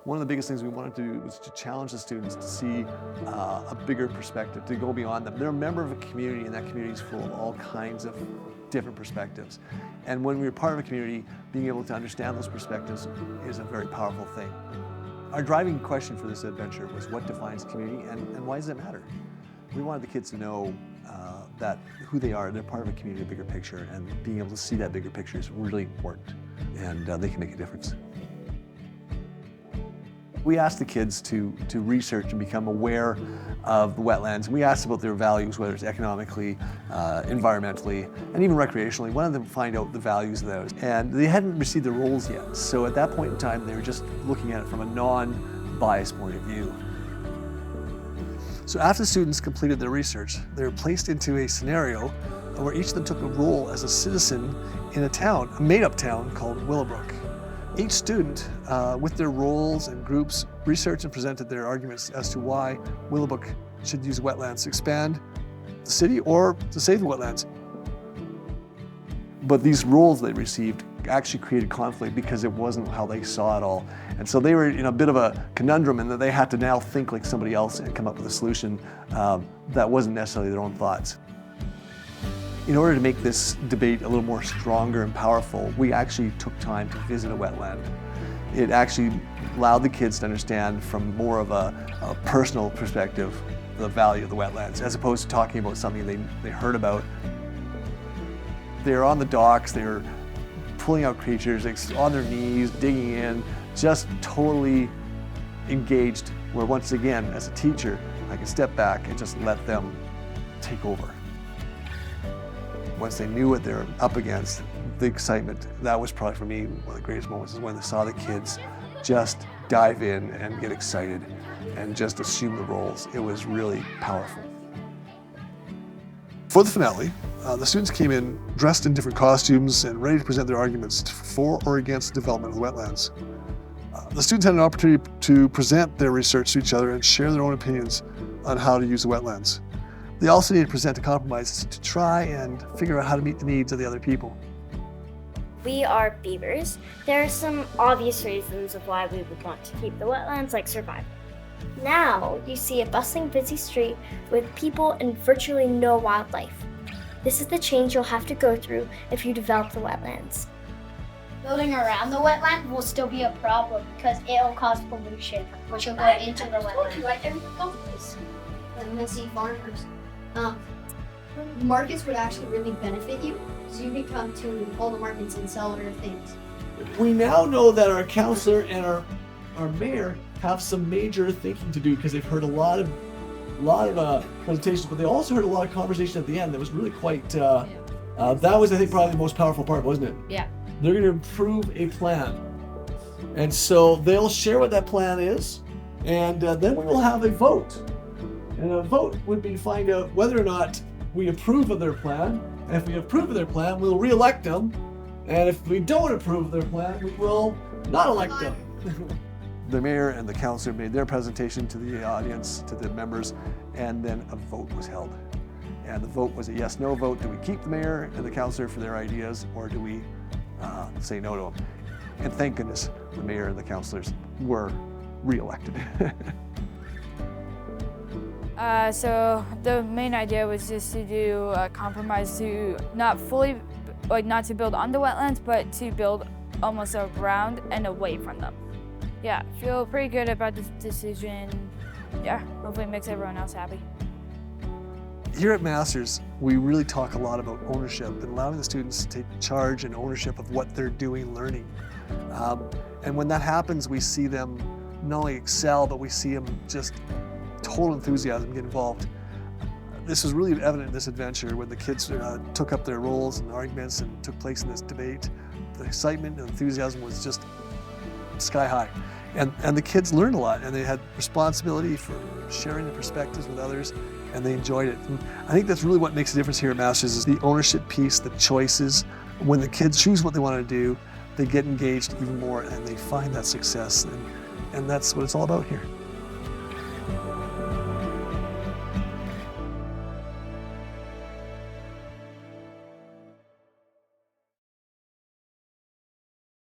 One of the biggest things we wanted to do was to challenge the students to see a bigger perspective, to go beyond them. They're a member of a community, and that community is full of all kinds of different perspectives. And when we're part of a community, being able to understand those perspectives is a very powerful thing. Our driving question for this adventure was what defines community and why does it matter? We wanted the kids to know that who they are, they're part of a community, a bigger picture, and being able to see that bigger picture is really important, and they can make a difference. We asked the kids to research and become aware of the wetlands. We asked about their values, whether it's economically, environmentally, and even recreationally. One of them find out the values of those. And they hadn't received their roles yet. So at that point in time, they were just looking at it from a non-biased point of view. So after the students completed their research, they were placed into a scenario where each of them took a role as a citizen in a town, a made-up town called Willowbrook. Each student, with their roles and groups, researched and presented their arguments as to why Willowbrook should use wetlands to expand the city or to save the wetlands. But these roles they received actually created conflict because it wasn't how they saw it all. And so they were in a bit of a conundrum in that they had to now think like somebody else and come up with a solution that wasn't necessarily their own thoughts. In order to make this debate a little more stronger and powerful, we actually took time to visit a wetland. It actually allowed the kids to understand from more of a personal perspective the value of the wetlands, as opposed to talking about something they heard about. They were on the docks, they were pulling out creatures, on their knees, digging in, just totally engaged, where once again, as a teacher, I could step back and just let them take over. Once they knew what they were up against, the excitement, that was probably for me one of the greatest moments, is when I saw the kids just dive in and get excited and just assume the roles. It was really powerful. For the finale, the students came in dressed in different costumes and ready to present their arguments for or against the development of the wetlands. The students had an opportunity to present their research to each other and share their own opinions on how to use the wetlands. They also need to present a compromise to try and figure out how to meet the needs of the other people. We are beavers. There are some obvious reasons of why we would want to keep the wetlands, like survival. Now you see a bustling, busy street with people and virtually no wildlife. This is the change you'll have to go through if you develop the wetlands. Building around the wetland will still be a problem because it'll cause pollution, which will go into the wetland. Right there, and then see farmers. Markets would actually really benefit you, so you could come to all the markets and sell your things. We now know that our counselor and our mayor have some major thinking to do because they've heard a lot of presentations, but they also heard a lot of conversation at the end that was really quite, that was, I think, probably the most powerful part, wasn't it? Yeah. They're going to approve a plan. And so they'll share what that plan is, and then we will have a vote. And a vote would be to find out whether or not we approve of their plan. And if we approve of their plan, we'll re-elect them. And if we don't approve of their plan, we will not elect them. The mayor and the councillor made their presentation to the audience, to the members, and then a vote was held. And the vote was a yes-no vote. Do we keep the mayor and the councillor for their ideas, or do we say no to them? And thank goodness the mayor and the councillors were re-elected. So the main idea was just to do a compromise to not to build on the wetlands, but to build almost around and away from them. Yeah, feel pretty good about this decision. Yeah, hopefully it makes everyone else happy. Here at Masters, we really talk a lot about ownership and allowing the students to take charge and ownership of what they're doing, learning. And when that happens, we see them not only excel, but we see them just total enthusiasm get involved. This was really evident in this adventure when the kids took up their roles and arguments and took place in this debate. The excitement and enthusiasm was just sky high. And the kids learned a lot, and they had responsibility for sharing their perspectives with others, and they enjoyed it. And I think that's really what makes a difference here at Masters, is the ownership piece, the choices. When the kids choose what they want to do, they get engaged even more and they find that success. And that's what it's all about here.